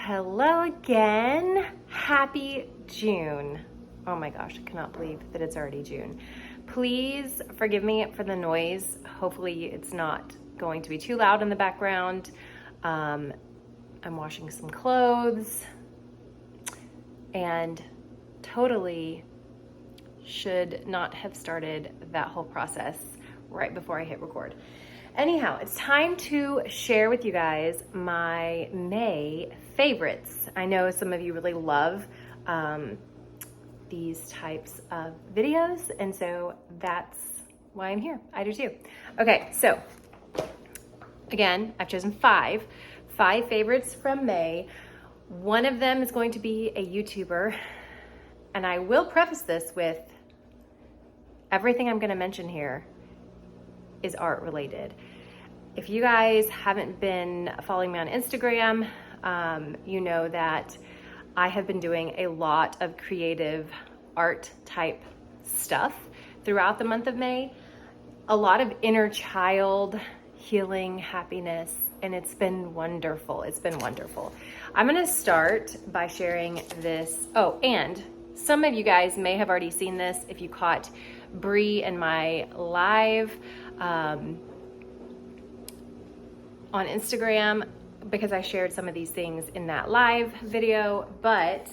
Hello again. Happy June. Oh my gosh, I cannot believe that it's already June. Please forgive me for the noise. Hopefully it's not going to be too loud in the background. I'm washing some clothes and totally should not have started that whole process right before I hit record. Anyhow, it's time to share with you guys my May favorites. I know some of you really love these types of videos, and so that's why I'm here. I do too. Okay, so again, I've chosen five favorites from May. One of them is going to be a YouTuber, and I will preface this with everything I'm going to mention here is art related. If you guys haven't been following me on Instagram, you know that I have been doing a lot of creative art type stuff throughout the month of May. A lot of inner child healing, happiness, and it's been wonderful. It's been wonderful. I'm gonna start by sharing this. Oh, and some of you guys may have already seen this if you caught Bree and my live on Instagram, because I shared some of these things in that live video, but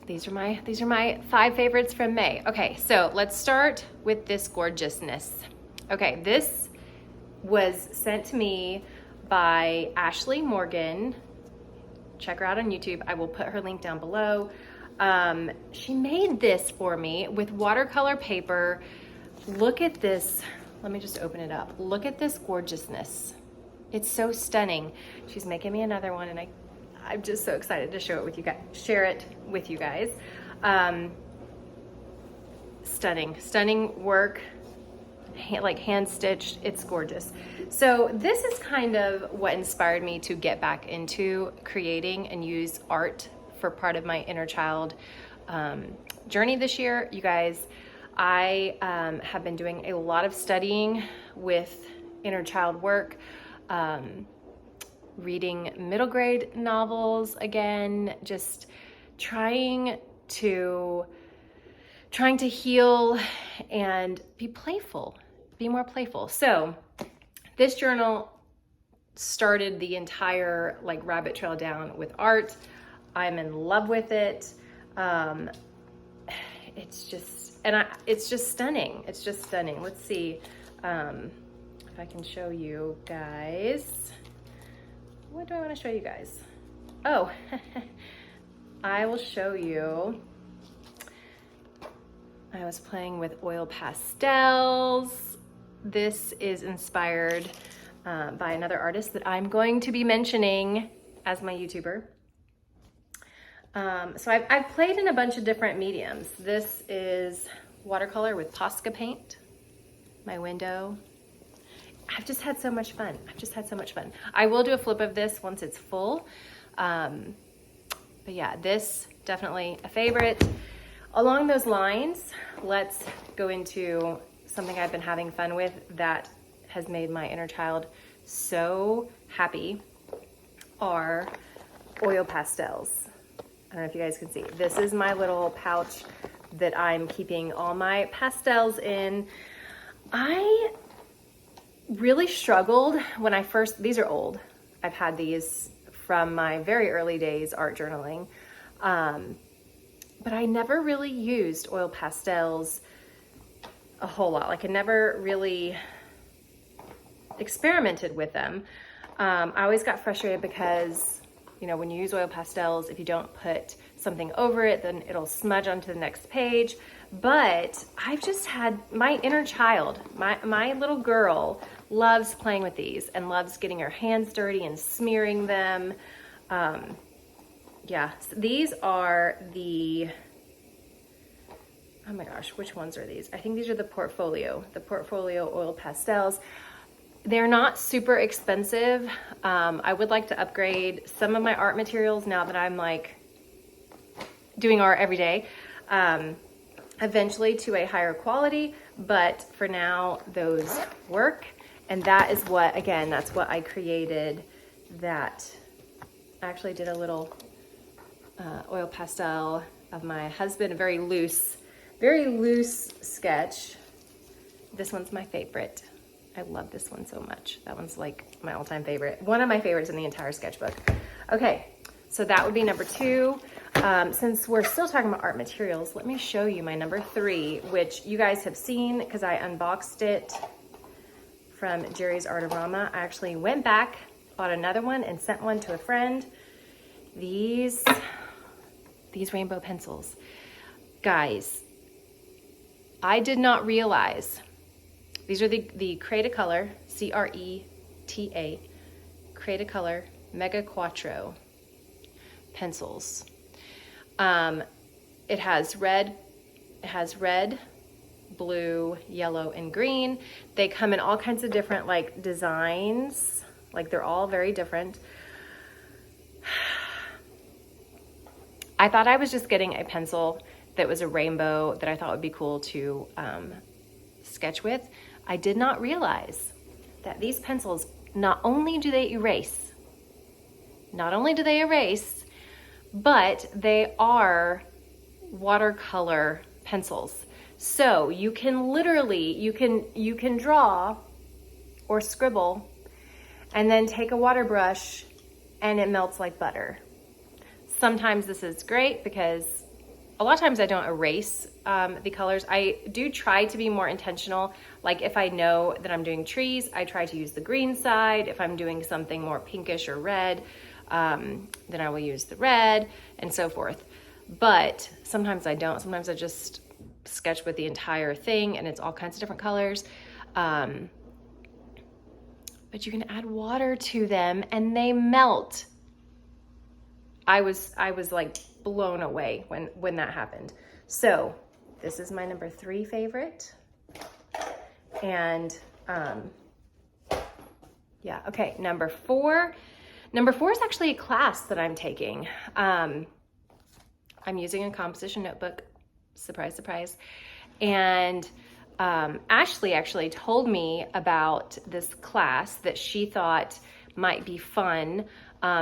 these are my five favorites from May. Okay, so let's start with this gorgeousness. Okay, this was sent to me by Ashley Morgan. Check her out on YouTube. I will put her link down below. She made this for me with watercolor paper. Look at this. Let me just open it up. Look at this gorgeousness. It's so stunning. She's making me another one, and I'm just so excited to share it with you guys. Stunning work, like hand stitched. It's gorgeous. So this is kind of what inspired me to get back into creating and use art for part of my inner child journey this year. You guys, I have been doing a lot of studying with inner child work, reading middle grade novels again, just trying to heal and be playful, be more playful. So this journal started the entire like rabbit trail down with art. I'm in love with it. It's just stunning. It's just stunning. Let's see if I can show you guys. What do I want to show you guys? Oh, I will show you. I was playing with oil pastels. This is inspired by another artist that I'm going to be mentioning as my YouTuber. So I've played in a bunch of different mediums. This is watercolor with Posca paint, my window. I've just had so much fun. I will do a flip of this once it's full. But yeah, this definitely a favorite. Along those lines, let's go into something I've been having fun with that has made my inner child so happy, are oil pastels. I don't know if you guys can see. This is my little pouch that I'm keeping all my pastels in. I really struggled when I first, these are old. I've had these from my very early days art journaling. But I never really used oil pastels a whole lot. Like I never really experimented with them. I always got frustrated because, you know, when you use oil pastels, if you don't put something over it, then it'll smudge onto the next page. But I've just had my inner child, my little girl loves playing with these and loves getting her hands dirty and smearing them. Yeah, so these are the, oh my gosh, which ones are these? I think these are the portfolio oil pastels. They're not super expensive. I would like to upgrade some of my art materials now that I'm like doing art every day, eventually to a higher quality, but for now those work. And that is what, again, that's what I created that I actually did a little oil pastel of my husband, a very loose sketch. This one's my favorite. I love this one so much. That one's like my all-time favorite. One of my favorites in the entire sketchbook. Okay, so that would be number 2. Since we're still talking about art materials, let me show you my number 3, which you guys have seen because I unboxed it from Jerry's Artorama. I actually went back, bought another one, and sent one to a friend. These rainbow pencils. Guys, I did not realize, these are the Cretacolor, C-R-E-T-A, Cretacolor Mega Quattro pencils. It has red, blue, yellow, and green. They come in all kinds of different like designs, like they're all very different. I thought I was just getting a pencil that was a rainbow that I thought would be cool to sketch with. I did not realize that these pencils, not only do they erase, but they are watercolor pencils. So you can literally, you can draw or scribble and then take a water brush and it melts like butter. Sometimes this is great because a lot of times I don't erase the colors. I do try to be more intentional. Like if I know that I'm doing trees, I try to use the green side. If I'm doing something more pinkish or red, then I will use the red and so forth. But sometimes I don't. Sometimes I just sketch with the entire thing and it's all kinds of different colors. But you can add water to them and they melt. I was like blown away when that happened. So this is my number 3 favorite. And yeah, okay, number 4. Number 4 is actually a class that I'm taking. I'm using a composition notebook, surprise, surprise. And Ashley actually told me about this class that she thought might be fun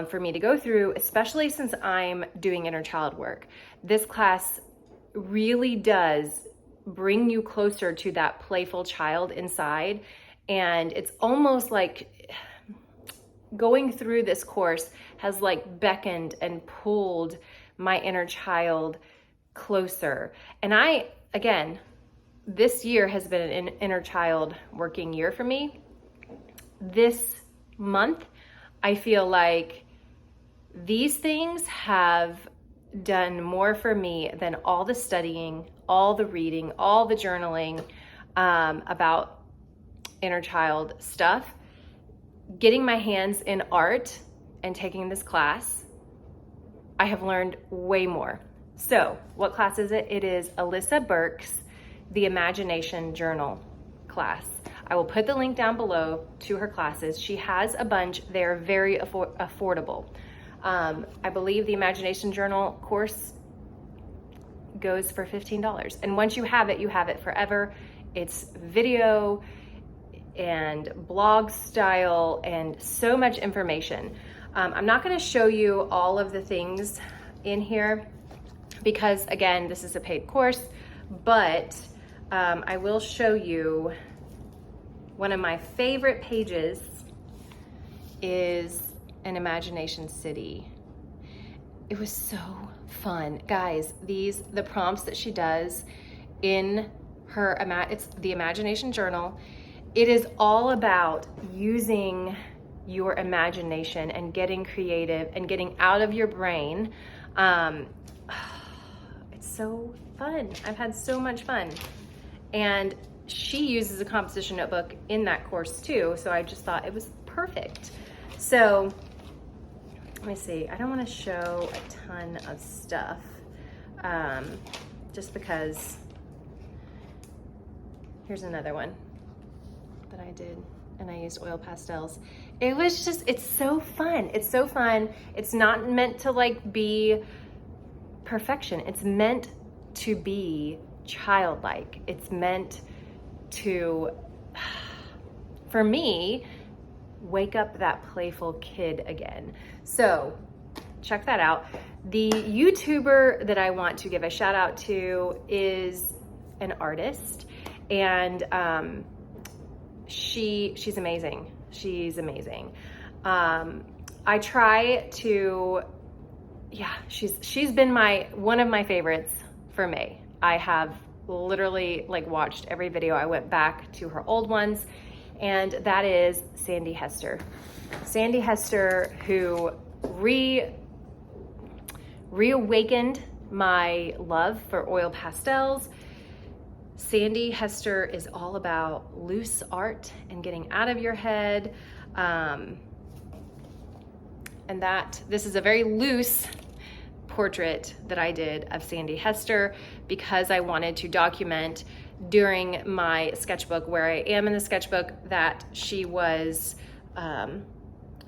for me to go through, especially since I'm doing inner child work. This class really does bring you closer to that playful child inside. And it's almost like going through this course has like beckoned and pulled my inner child closer. And again, this year has been an inner child working year for me. This month, I feel like these things have done more for me than all the studying, all the reading, all the journaling about inner child stuff. Getting my hands in art and taking this class, I have learned way more. So what class is it? It is Alyssa Burke's The Imagination Journal class. I will put the link down below to her classes. She has a bunch. They're very affordable. I believe the Imagination Journal course goes for $15. And once you have it forever. It's video and blog style and so much information. I'm not gonna show you all of the things in here because again, this is a paid course, but I will show you one of my favorite pages is an imagination city. It was so fun. Guys, the prompts that she does in her, it's the Imagination Journal. It is all about using your imagination and getting creative and getting out of your brain. It's so fun. I've had so much fun. And she uses a composition notebook in that course too, so I just thought it was perfect. So let me see, I don't want to show a ton of stuff just because here's another one that I did and I used oil pastels. It was just, it's so fun. It's so fun. It's not meant to like be perfection. It's meant to be childlike. It's meant to, for me, wake up that playful kid again. So check that out. The YouTuber that I want to give a shout out to is an artist, and she's amazing. She's amazing. I try to, yeah, she's been one of my favorites for May. I have literally like watched every video. I went back to her old ones, and that is Sandy Hester. Sandy Hester, who reawakened my love for oil pastels. Sandy Hester is all about loose art and getting out of your head. And this is a very loose portrait that I did of Sandy Hester because I wanted to document during my sketchbook, where I am in the sketchbook, that she was a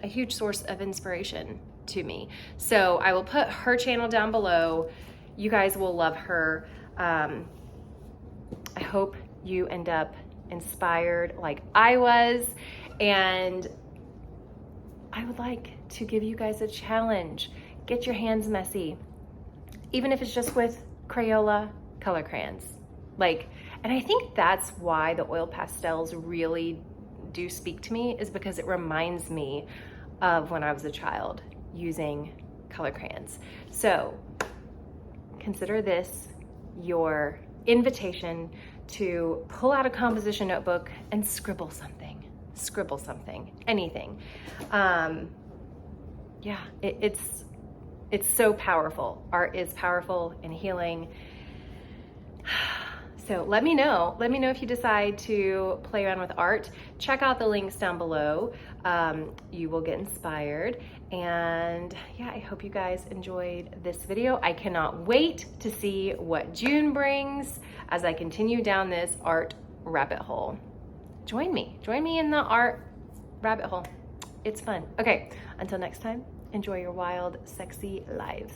huge source of inspiration to me. So I will put her channel down below. You guys will love her. I hope you end up inspired like I was, and I would like to give you guys a challenge. Get your hands messy, even if it's just with Crayola color crayons. And I think that's why the oil pastels really do speak to me, is because it reminds me of when I was a child using color crayons. So consider this your invitation to pull out a composition notebook and scribble something, anything. Yeah, it's so powerful. Art is powerful and healing. So let me know if you decide to play around with art. Check out the links down below. You will get inspired. And yeah, I hope you guys enjoyed this video. I cannot wait to see what June brings as I continue down this art rabbit hole. Join me in the art rabbit hole. It's fun. Okay, until next time, enjoy your wild, sexy lives.